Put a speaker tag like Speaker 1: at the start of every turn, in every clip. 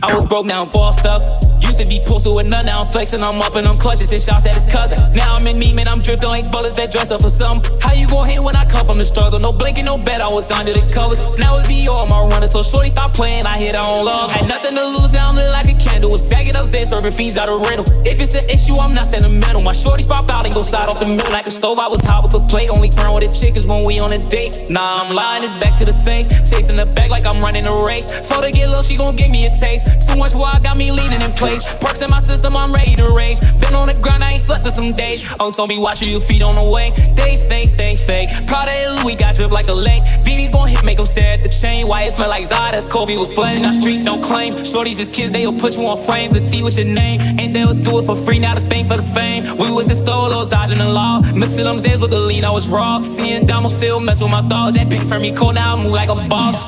Speaker 1: I was broke, now I'm bossed up. Used to be posted with none, now I'm flexing, I'm up and I'm clutching. Send shots at his cousin. Now I'm in me, man, I'm dripped on like bullets that dress up for something. How you gon' hate when I come from the struggle? No blinking, no bet, I was under the covers. Now it's Dior, my runner, so shorty stop playing, I hit her on love. Had nothing to lose, now I'm lit like a candle. Was bagging up Zed, serving fiends out of rental. If it's an issue, I'm not sentimental. My shorties pop out and go slide off the middle like a stove. I was hot with the plate, only turn with the chickens when we on a date. Nah, I'm lying, it's back to the same. Chasing the bag like I'm running a race. Told her get low, she gon' give me a taste. Too much wine got me leaning in place. Perks in my system, I'm ready to rage. Been on the grind, I ain't slept in some days. Oh, told me watch your feet on the way. They stay fake. Proud of Louis, got drip like a lake. BB's gon' hit, make them stare at the chain. Why it smell like Zod, that's Kobe with flame. Now street don't claim. Shorties just kids, they'll put you on frames. A T with your name, and they'll do it for free. Now the thing for the fame. We was in stolos, dodging the law. Mixing them Zans with the lean, I was raw. Seeing Damo still mess with my thoughts. That bitch turned me cold, now I move like a boss.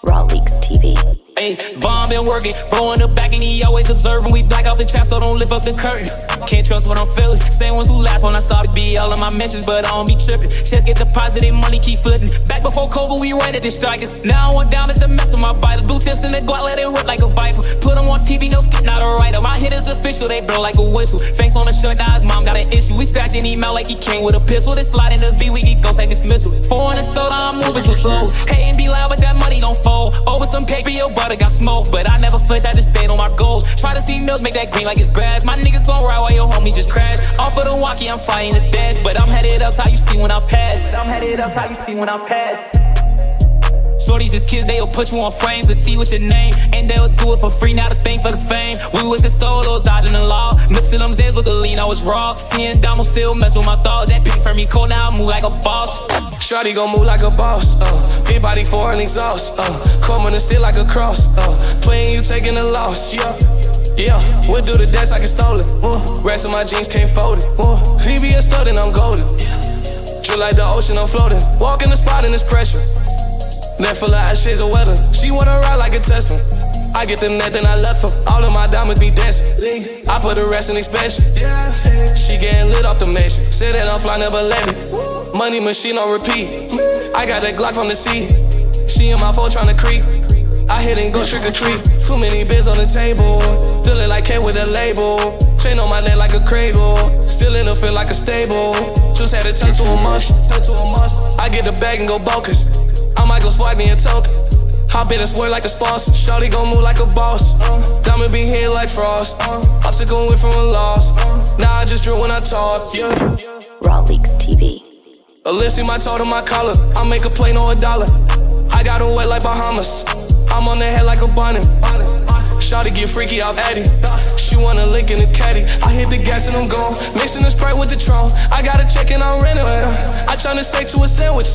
Speaker 2: Raw Leaks TV.
Speaker 1: Hey, Vaughn been working, bro in the back and he always observing. We black out the trap, so don't lift up the curtain. Can't trust what I'm feeling. Same ones who laugh when I started BL in my mentions, but I don't be tripping. Checks get deposited, money keep flipping. Back before COVID, we ran at the strikers. Now I went down, it's the mess of my biters. Blue tips in the guard, let it rip like a viper. Put them on TV, no skip, not a writer. My hit is official, they blow like a whistle. Face on the shirt, now his mom got an issue. We scratching email like he came with a pistol. This slide in the V, we need ghost like dismissal. 4 in the soda, I'm moving too slow. Hey, and be loud, but that money don't fold. Over some paper, your brother got smoked, but I never flinch, I just stayed on my goals. Try to see milk, make that green like it's grass. My niggas gon' ride while your homies just crash. Off of the walkie, I'm fighting the dash, but I'm headed up how you see when I pass. Shorties just kids, they'll put you on frames. A T with your name, and they'll do it for free. Now the thing for the fame. We was in stolos, dodging the law. Mixing them Zans with the lean, I was raw. Seeing Damo still mess with my thoughts. That bitch turned me cold, now I move like a boss.
Speaker 3: Shawty gon' move like a boss, big body for an exhaust, coming and still like a cross, playing you taking a loss, yeah, we'll do the dash like it's stolen, rest of my jeans can't fold it, VB is stolen, I'm golden, drill like the ocean, I'm floating, walk in the spot and it's pressure, net full of ash shades of weather, she wanna ride like a Tesla, I get the net then I left her, all of my diamonds be dancing, I put the rest in expansion, she getting lit off the nation, said that I'm fly, never let me. Money machine on repeat. I got that Glock from the sea. She in my phone tryna creep. I hit and go trick or treat. Too many bids on the table. Feeling like K with a label. Chain on my neck like a cradle. Still in the feel like a stable. Just had to turn to a must. I get the bag and go bonkers. I might go swipe me a token. Hop in and swear like a sponsor. Shawty gon' move like a boss. Diamond be here like frost. Obstacle went from a loss. Now I just drill when I talk.
Speaker 2: Raw Leaks TV.
Speaker 3: Alyssa, my totem, my collar. I make a play, no $1. I got her wet like Bahamas. I'm on the head like a bonnet. Shawty get freaky off Addy. She wanna lick in the caddy. I hit the gas and I'm gone. Mixing the Sprite with the Tron. I got a check and I'm renting. I tryna say to a sandwich.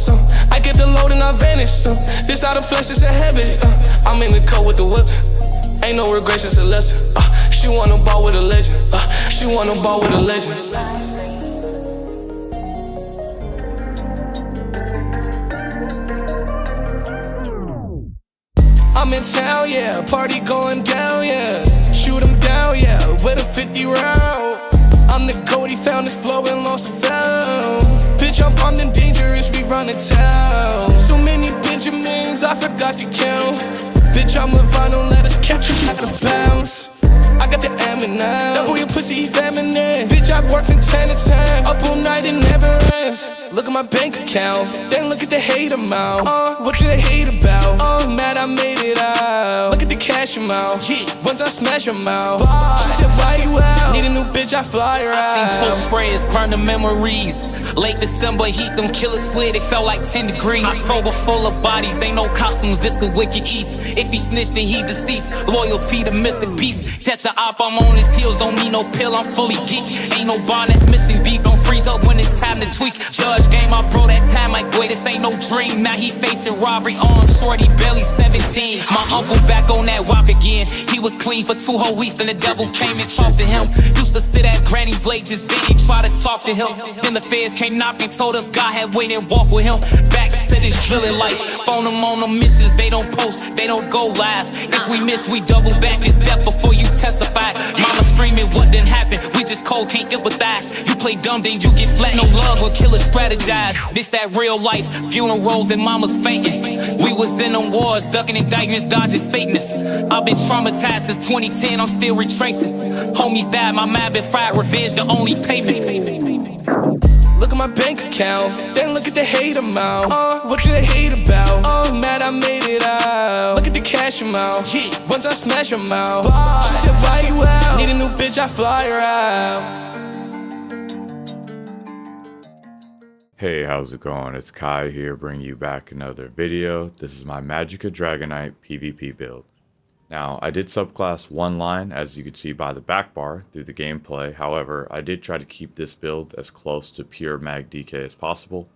Speaker 3: I get the load and I vanish. This not a flex, it's a habit. I'm in the coat with the whip. Ain't no regrets, it's a lesson. She wanna ball with a legend. She wanna ball with a legend. I'm in town, yeah, party going down, yeah. Shoot 'em down, yeah, with a 50 round. I'm the Cody, found this flow and lost and found. Bitch, I'm armed and dangerous, we running town. So many Benjamins, I forgot to count. Bitch, I'm a vinyl, let us catch you out of bounds. I got the M&M, double your pussy feminine. Bitch, I work from 10 to 10, up all night and never ends. Look at my bank account, then look at the hate amount. What do they hate about? Mad I made it out. Look at the cash amount, once I smash them out. She said, why you out? Need a new bitch, I fly her out.
Speaker 1: I seen choke sprayers burn the memories. Late December, heat them killers slid, it felt like 10 degrees. October full of bodies, ain't no costumes, this the wicked east. If he snitched, then he deceased. Loyalty to missing piece. Catch a op, I'm on his heels, don't need no pill, I'm fully geek. Ain't no bond that's missing beat, don't freeze up when it's time to tweak. Judge game, I bro that time like, boy, this ain't no dream. Now he facing robbery, armed shorty, barely 17. My uncle back on that wop again. He was clean for 2 whole weeks, then the devil came and talked to him. Used to sit at granny's was late, just didn't try to talk to him. Then the feds came knocking, told us God had waited and walked with him. Back to this drilling life. Phone them on the missions, they don't post, they don't go live. If we miss, we double back. It's death before you testify. Mama screaming, what didn't happen? We just cold, can't empathize. You play dumb, then you get flat. No love will kill us, strategize. This that real life. Funerals and mama's fainting. We was in them wars, ducking indictments, dodging statements. I've been traumatized since 2010, I'm still retracing. Homies died, my mind been fried, revenge the only payment.
Speaker 3: Look at my bank account, then look at the hate amount. What do they hate about? Oh, mad I made it out. Look at the cash amount. Once I smash them out. She said, why you out? Need a new bitch, I fly her out.
Speaker 4: Hey, how's it going? It's Kai here, bringing you back another video. This is my Magicka Dragonknight PvP build. Now, I did subclass one line, as you can see by the back bar through the gameplay. However, I did try to keep this build as close to pure mag DK as possible.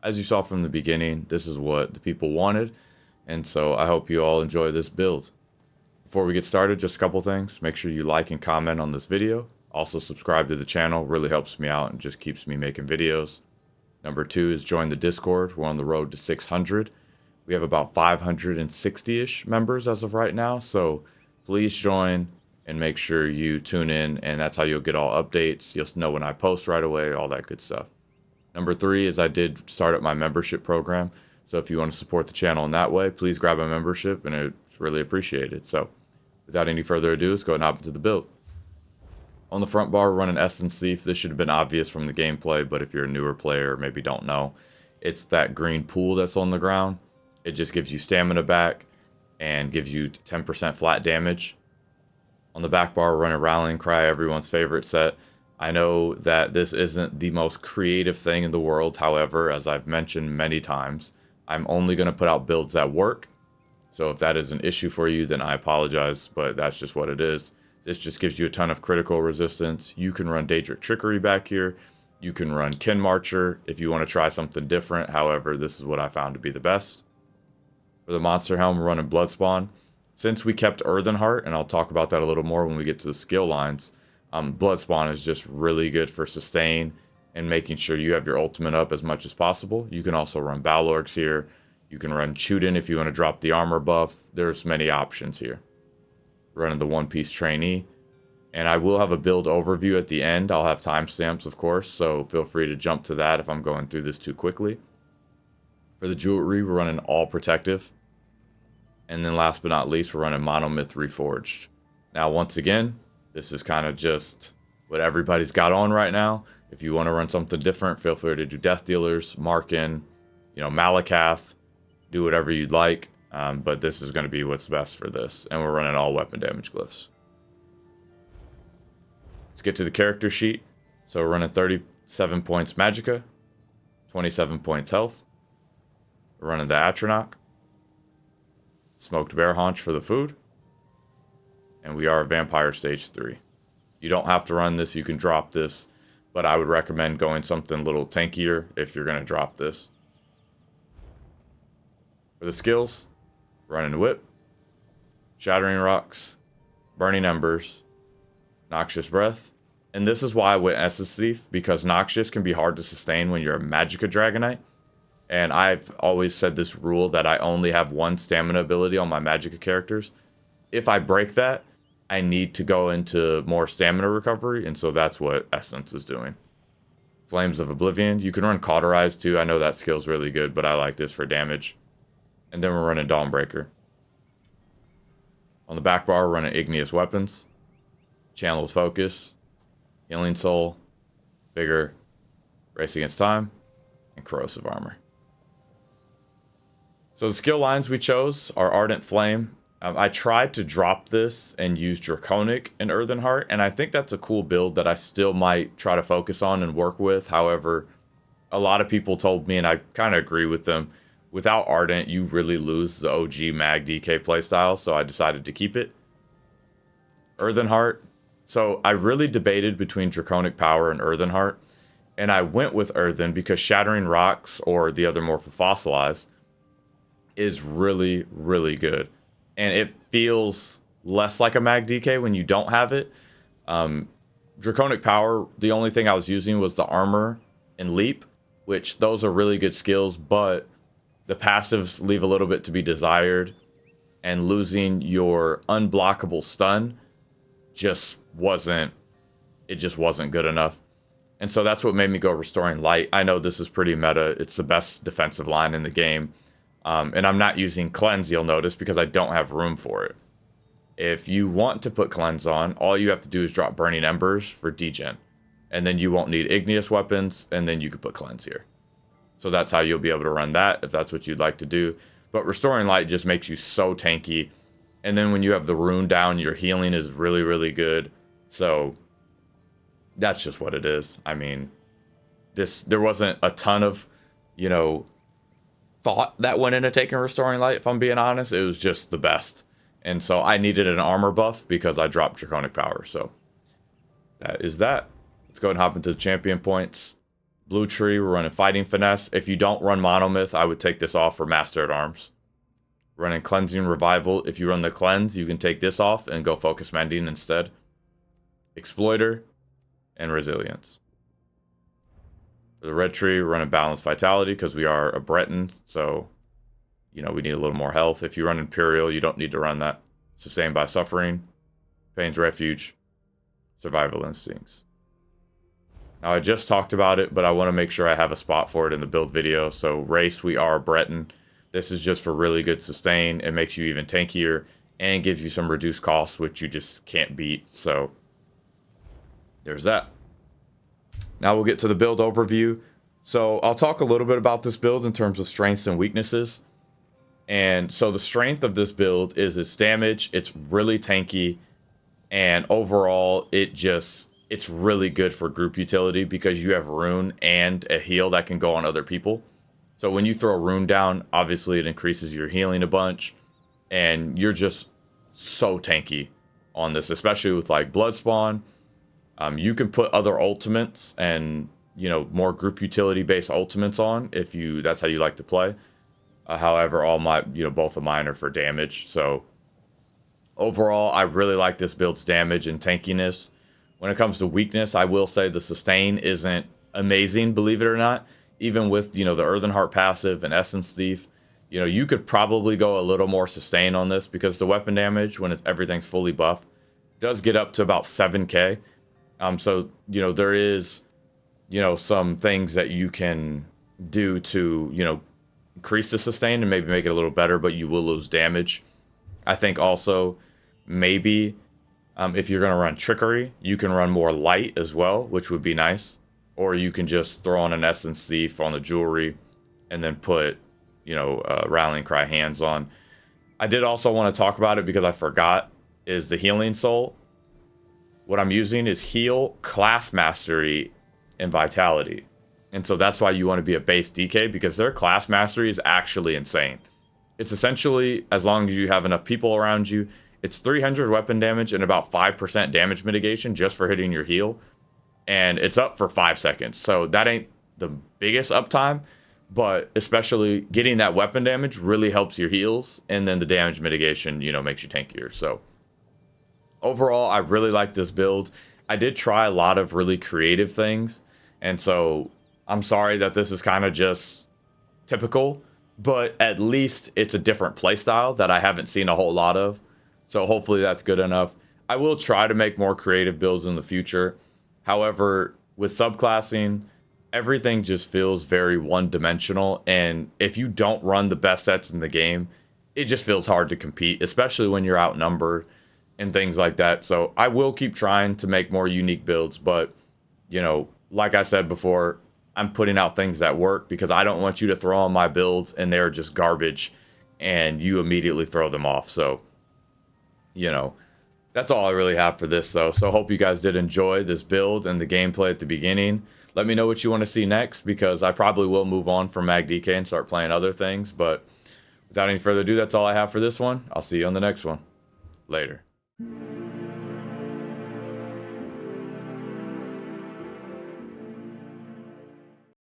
Speaker 4: As you saw from the beginning, this is what the people wanted, and so I hope you all enjoy this build. Before we get started, just a couple things. Make sure you like and comment on this video. Also subscribe to the channel, really helps me out and just keeps me making videos. Number 2 is join the Discord. We're on the road to 600. We have about 560-ish members as of right now, so please join and make sure you tune in, and that's how you'll get all updates. You'll know when I post right away, all that good stuff. Number 3 is I did start up my membership program, so if you want to support the channel in that way, please grab a membership, and it's really appreciated. So without any further ado, let's go ahead and hop into the build. On the front bar, we're running Essence Thief. This should have been obvious from the gameplay, but if you're a newer player or maybe don't know, it's that green pool that's on the ground. It just gives you stamina back and gives you 10% flat damage. On the back bar, we're running Rallying Cry, everyone's favorite set. I know that this isn't the most creative thing in the world. However, as I've mentioned many times, I'm only going to put out builds that work. So if that is an issue for you, then I apologize, but that's just what it is. This just gives you a ton of critical resistance. You can run Daedric Trickery back here. You can run Kin Marcher if you want to try something different. However, this is what I found to be the best. For the Monster Helm, we're running Bloodspawn. Since we kept Earthen Heart, and I'll talk about that a little more when we get to the skill lines, Bloodspawn is just really good for sustain and making sure you have your ultimate up as much as possible. You can also run Balorgs here. You can run Chuden if you want to drop the armor buff. There's many options here. Running the One Piece Trainee, and I will have a build overview at the end. I'll have timestamps, of course, so feel free to jump to that if I'm going through this too quickly. For the jewelry, we're running all protective, and then last but not least, we're running Monomyth Reforged. Now, once again, this is kind of just what everybody's got on right now. If you want to run something different, feel free to do Death Dealers, Markin, Malakath, do whatever you'd like. But this is going to be what's best for this. And we're running all weapon damage glyphs. Let's get to the character sheet. So we're running 37 points Magicka, 27 points health. We're running the Atronach, smoked bear haunch for the food. And we are Vampire Stage 3. You don't have to run this, you can drop this. But I would recommend going something a little tankier if you're going to drop this. For the skills, running Whip, Shattering Rocks, Burning Embers, Noxious Breath. And this is why I went Essence Thief, because Noxious can be hard to sustain when you're a Magicka Dragonknight. And I've always said this rule that I only have one stamina ability on my Magicka characters. If I break that, I need to go into more stamina recovery, and so that's what Essence is doing. Flames of Oblivion. You can run Cauterize too. I know that skill's really good, but I like this for damage. And then we're running Dawnbreaker. On the back bar, we're running Igneous Weapons, Channeled Focus, Healing Soul, Vigor, Race Against Time, and Corrosive Armor. So the skill lines we chose are Ardent Flame. I tried to drop this and use Draconic and Earthen Heart, and I think that's a cool build that I still might try to focus on and work with. However, a lot of people told me, and I kind of agree with them, without Ardent, you really lose the OG Mag DK playstyle, so I decided to keep it. Earthen Heart. So I really debated between Draconic Power and Earthen Heart, and I went with Earthen because Shattering Rocks, or the other Morpho Fossilized, is really, really good. And it feels less like a Mag DK when you don't have it. Draconic Power, the only thing I was using was the armor and leap, which those are really good skills, but the passives leave a little bit to be desired, and losing your unblockable stun just wasn't good enough. And so that's what made me go Restoring Light. I know this is pretty meta. It's the best defensive line in the game. And I'm not using Cleanse, you'll notice, because I don't have room for it. If you want to put Cleanse on, all you have to do is drop Burning Embers for degen. And then you won't need Igneous Weapons, and then you can put Cleanse here. So that's how you'll be able to run that, if that's what you'd like to do. But Restoring Light just makes you so tanky. And then when you have the rune down, your healing is really, really good. So that's just what it is. I mean, there wasn't a ton of, you know, thought that went into taking Restoring Light, if I'm being honest. It was just the best. And so I needed an armor buff because I dropped Draconic Power. So that is that. Let's go and hop into the champion points. Blue Tree, we're running Fighting Finesse. If you don't run Monomyth, I would take this off for Master at Arms. Running Cleansing Revival. If you run the Cleanse, you can take this off and go Focus Mending instead. Exploiter and Resilience. For the Red Tree, we're running Balanced Vitality because we are a Breton, so you know we need a little more health. If you run Imperial, you don't need to run that. Sustained by Suffering, Pain's Refuge, Survival Instincts. Now I just talked about it, but I want to make sure I have a spot for it in the build video. So race, we are Breton. This is just for really good sustain. It makes you even tankier and gives you some reduced costs, which you just can't beat. So there's that. Now we'll get to the build overview. So I'll talk a little bit about this build in terms of strengths and weaknesses. And so the strength of this build is its damage. It's really tanky. And overall, it's really good for group utility because you have rune and a heal that can go on other people. So when you throw a rune down, obviously it increases your healing a bunch. And you're just so tanky on this, especially with like Bloodspawn. You can put other ultimates and, you know, more group utility based ultimates on if that's how you like to play. However, both of mine are for damage. So overall, I really like this build's damage and tankiness. When it comes to weakness, I will say the sustain isn't amazing, believe it or not. Even with, you know, the Earthen Heart passive and Essence Thief, you know, you could probably go a little more sustain on this because the weapon damage, when everything's fully buffed, does get up to about 7k. So, you know, there is, you know, some things that you can do to, you know, increase the sustain and maybe make it a little better, but you will lose damage. I think also maybe if you're going to run Trickery, you can run more light as well, which would be nice. Or you can just throw on an Essence Thief on the jewelry and then put, you know, Rallying Cry hands on. I did also want to talk about it because I forgot, is the Healing Soul. What I'm using is Heal, Class Mastery, and Vitality. And so that's why you want to be a base DK, because their Class Mastery is actually insane. It's essentially, as long as you have enough people around you, it's 300 weapon damage and about 5% damage mitigation just for hitting your heal. And it's up for 5 seconds. So that ain't the biggest uptime, but especially getting that weapon damage really helps your heals. And then the damage mitigation, you know, makes you tankier. So overall, I really like this build. I did try a lot of really creative things. And so I'm sorry that this is kind of just typical, but at least it's a different playstyle that I haven't seen a whole lot of. So hopefully that's good enough. I will try to make more creative builds in the future. However, with subclassing, everything just feels very one-dimensional. And if you don't run the best sets in the game, it just feels hard to compete, especially when you're outnumbered and things like that. So I will keep trying to make more unique builds. But, you know, like I said before, I'm putting out things that work because I don't want you to throw on my builds and they're just garbage and you immediately throw them off. So, you know, that's all I really have for this though. So hope you guys did enjoy this build and the gameplay at the beginning. Let me know what you want to see next because I probably will move on from Magicka and start playing other things. But without any further ado, that's all I have for this one. I'll see you on the next one. Later.